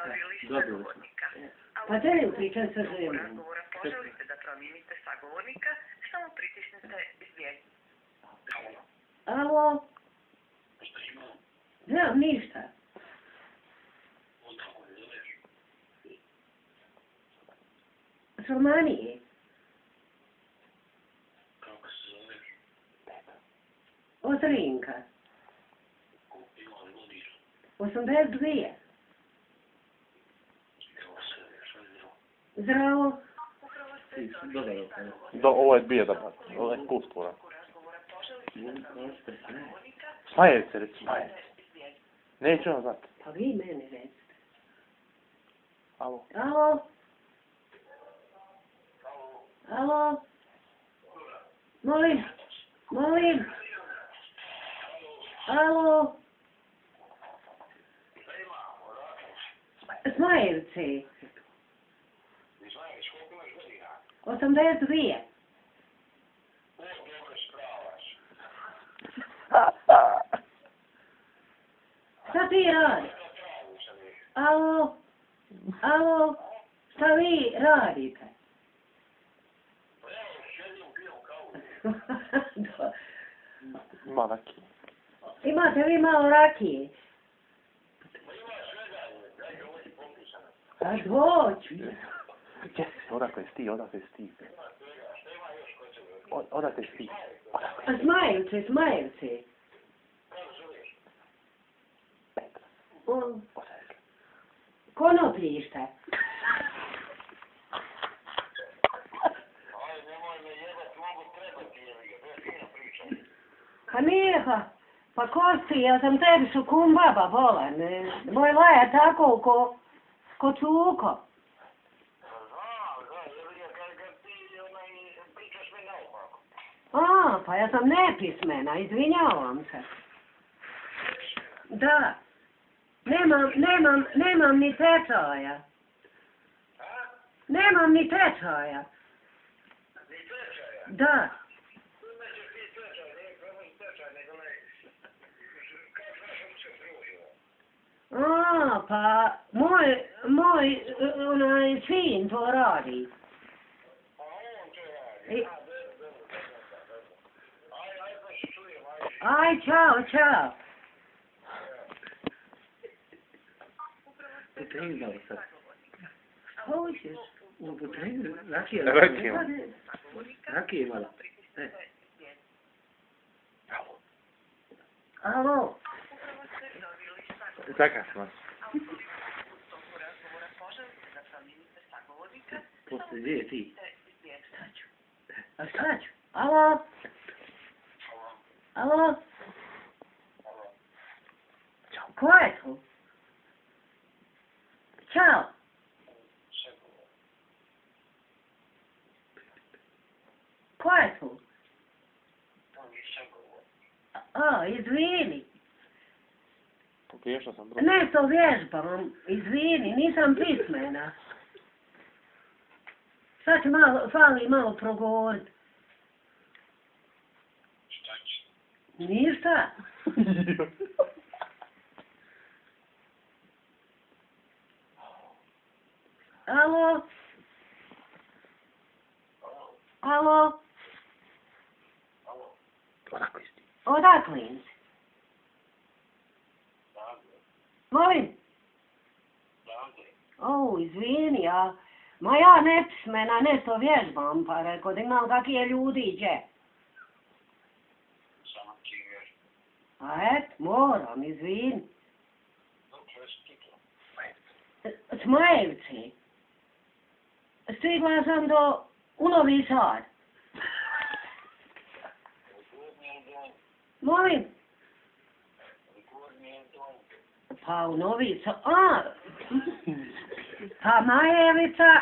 dobili sagovornika. Pa da pričam sa ženom. Razgovora poželite da promijenite sagovornika, samo pritisnite izbjegni. Alo? Znam, ništa. S Romanije. Kako se zoveš? Ozrinka. Ima li godina? 82. Kako se zoveš? Zdravo. Ovo je bio dobar, ovo je kultura. Smajevice, reći smajevice. Neću ono znati. Pa vi mene recite. Alo. Alo? Alo? Molim? Molim? Alo? Smajevci. 82. Šta ti radiš? Alo? Alo? Šta vi radite? Ima rakije. Imate vi malo rakije? A doću. Gdje si? Odakle si ti? Odakle si ti? Odakle si ti? A Smajevci, Smajevci. Konopljište. Pa nije, pa Kosti, ja sam tebi su kum baba volan. Moj laja tako ko cuko. A, pa ja sam nepismena, izvinjavam se. Da. Nemam ni tečaja. Nemam ni tečaja. Da. A, pa moj onaj sin to radi. Aj, čao, čao. Potrengao sad. Šta hoćeš? Rakije. Rakije malo. Alo. Zakasno. Poslije, gdje je ti? A šta ću? Alo? Alo? Ko je tu? Ćao. Ko je tu? A, izvini. Pogriješao sam broj. Nešto vježbam, izvini, nisam pismena. Sad će fali malo progovorit. Šta će? Ništa. Alo? Alo? Odakle si ti? Odakle si? Molim? O, izvini, ma ja nepismena, nešto vježbam, pa rekao da imam kakije ljudi gdje. Samo ti vježbam. A et, moram, izvini. Smajevci. Stigla sam u Novi Sad. Molim? Pa u Novi Sad, pa Majevica,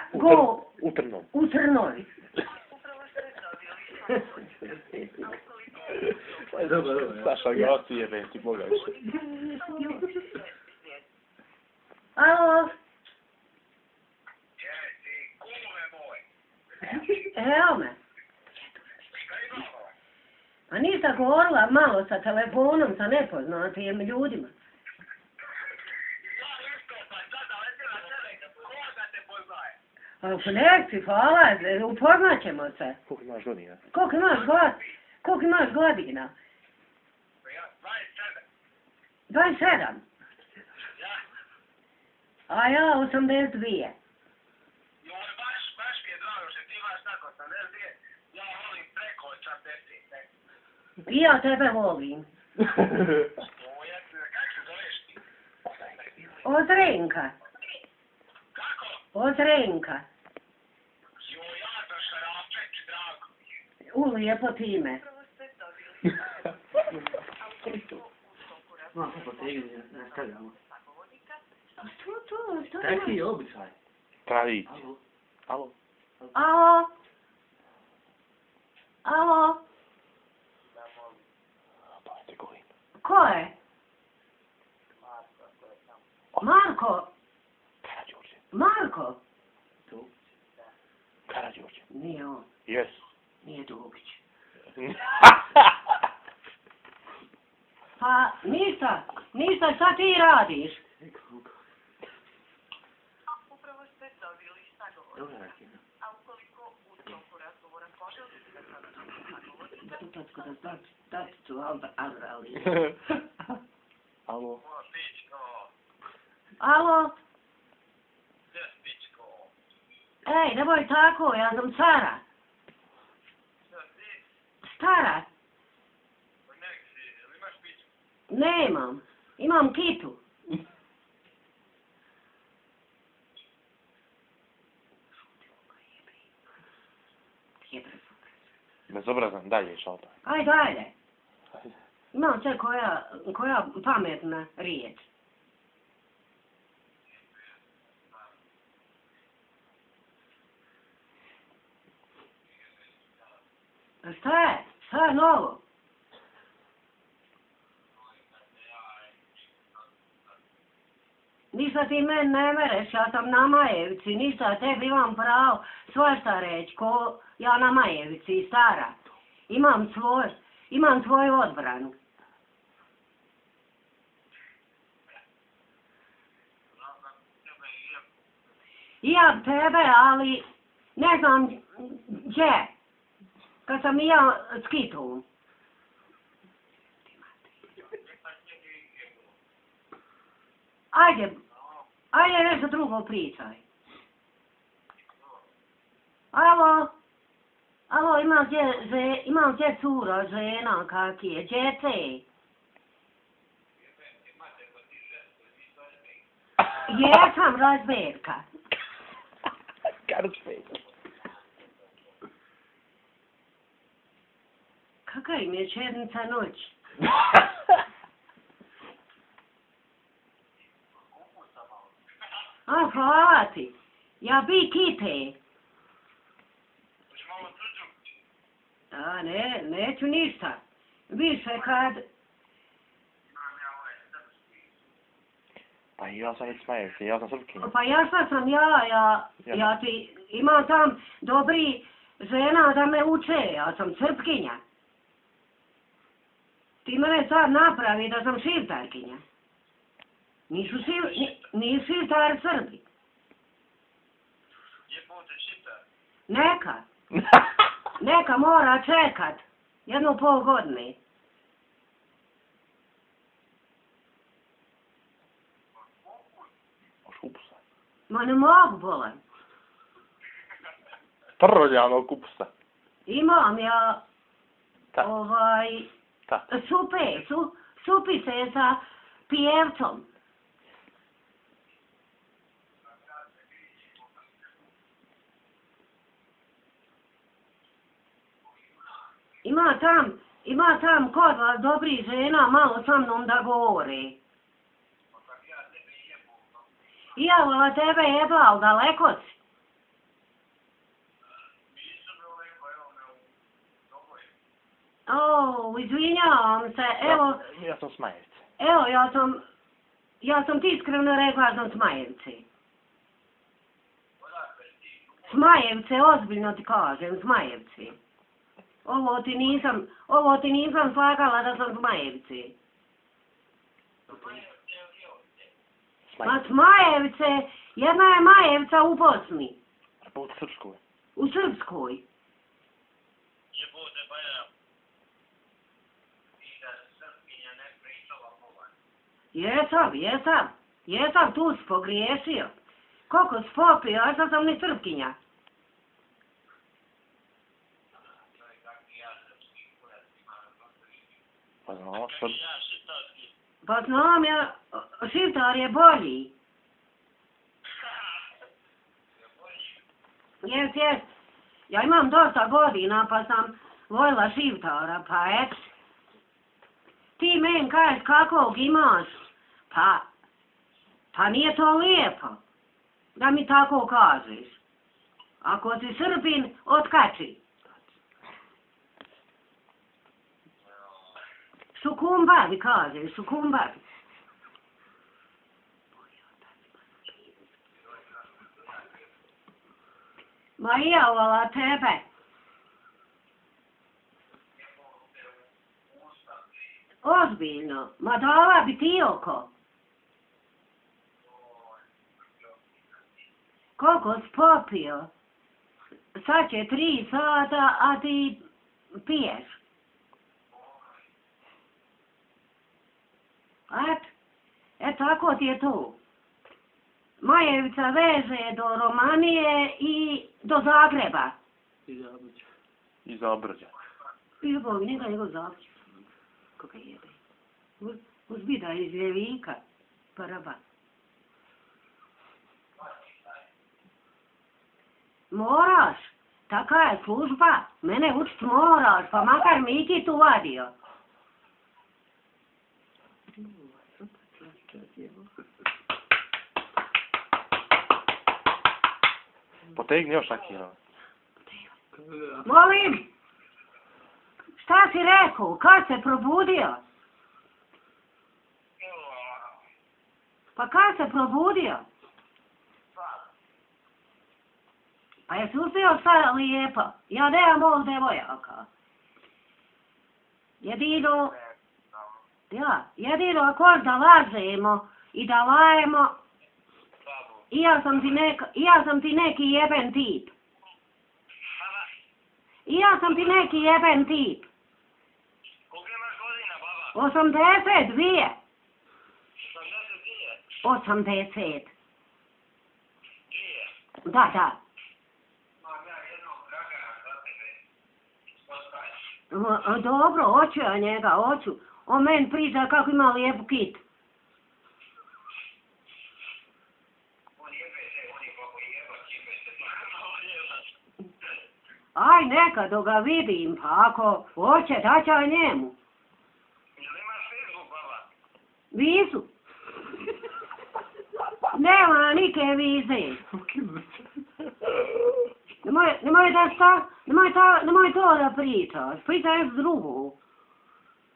U Trnovi. u Trnovi. Dobro. Saša Grosi je već ti Boga više. Alo? Evo me. A ništa govorila malo sa telefonom, sa nepoznatim ljudima. Neci, hvala, upoznat ćemo se. Koliko imaš godina? Koliko imaš godina? 27. A ja 82. I ja tebe volim. Ozrenka. Ozrenka. Lijepo time. Malo potegni, nastavljamo. Što? Taki je običaj. Tradicija. Alo. Alo? Alo? Ko je? Marko? Marko? Karađorđe. Nije on. Yes. Nije Dugić. Pa ništa, šta ti radiš? Upravo ste dobili sagovornika. A ukoliko u toku razgovora poželite da sagovornika, Alo? Alo? Ej, nemoj tako, ja sam Sara. Stara. Nemam. Imam kitu. Bezobrazan, dalje šalta. Ajde. Imam sve koja pametna riječ. A šta je? Šta je novo? Ništa ti meni ne mereš, ja sam na Majevici, ništa tebi imam pravo svašta reći, ko ja na Majevici, stara. Imam svoju odbranu. I ja tebe, ali ne znam gdje. Kad sam i ja s kitom. Ajde nešto drugo pričaj. Alo, imam gdje cura, žena, kak je, gdje te? Jesam razberka. Kakva im je černica noć? A, hvala ti. Ja bi kite. A, neću ništa. Više kad... Pa ja sam iz Majevice, ja sam Srpkinja. Pa šta sam ja ti imam tam dobri žena da me uče, ja sam Srpkinja. Ti mene sad napravi da sam šiptarkinja. Nisu šiptari Srbi. Neka mora čekat 1,5 godine. Kupusa. Ma ne mogu bolan. Trljanog kupusa. Imam ja supice sa pijevcom. Ima tam kod vas dobri žena malo sa mnom da govore. Ja vola tebe jeba, ali daleko si. Izvinjavam se, evo... Ja sam s Majevice. Evo, ja sam ti iskreno rekla da sam s Majevce. S Majevce, ozbiljno ti kažem, s Majevce. Ovo ti nisam slagala da sam s Majevce. Ma Zmajevice, jedna je Majevica u Bosni, Pa u Srpskoj. u Srpskoj. Jebote, pa ja. I da Srpkinja ne pričala movan. Jesam, tu si pogriješio. Koliko si popio, a sad sam ni Srpkinja. To je kakvi ja srpski kurac imam na Srpski. Pa znamo što... Ja šitarski. Pa znam ja, Šiptar je bolji. Jes. Ja imam dosta godina pa sam voljela Šiptara, pa et. Ti men kažeš kakvog imaš, pa nije to lijepo da mi tako kažeš. Ako si Srbin, otkači. Sukumbavi kažeš, sukumbavi. Ma i ja vola tebe. Ozbiljno, ma dala bi ti oko. Koliko si popio? Sad će 3 sata, a ti piješ. Tako ti je to. Majevica veže do Romanije i do Zagreba. I Zabrđa. Ljubav, njega Zabrđa. Koga jebe. Uzbida iz Ljevika. Paraba. Moraš. Taka je služba. Mene učit moraš, pa makar Miki tu vadio. Potegni još Akira. Molim! Šta si rekao? Kad se probudio? Pa kad se probudio? Pa jesi uspio sada lijepo? Ja nemam ovog devojaka. Jedino ako da lažemo i da lajemo, i ja sam ti neki jeben tip. Koliko imaš godina, baba? 82. 82? 80. Dvije? Da. Imam ja jednog Dragana za tebe. Ostaje. Dobro, hoću ja njega, hoću. On meni priča kako ima lijepu kitu. On jebe, on je kako jebac, jebe se. Aj, neka dok ga vidim, pa ako hoće, daće ja njemu. Jel imaš Facebook, baba? Vizu. Nema nike vize. Nemoj to da pričaš. Pričaj s drugu.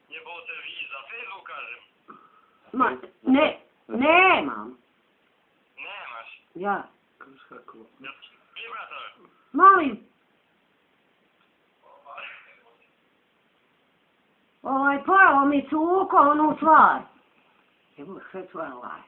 Jebote viza, Facebook kažem. Nemam. Nemaš? Ja. Vibrator? Molim. Pojelo mi cuko, onu stvar. Evo, sve tvoja laja.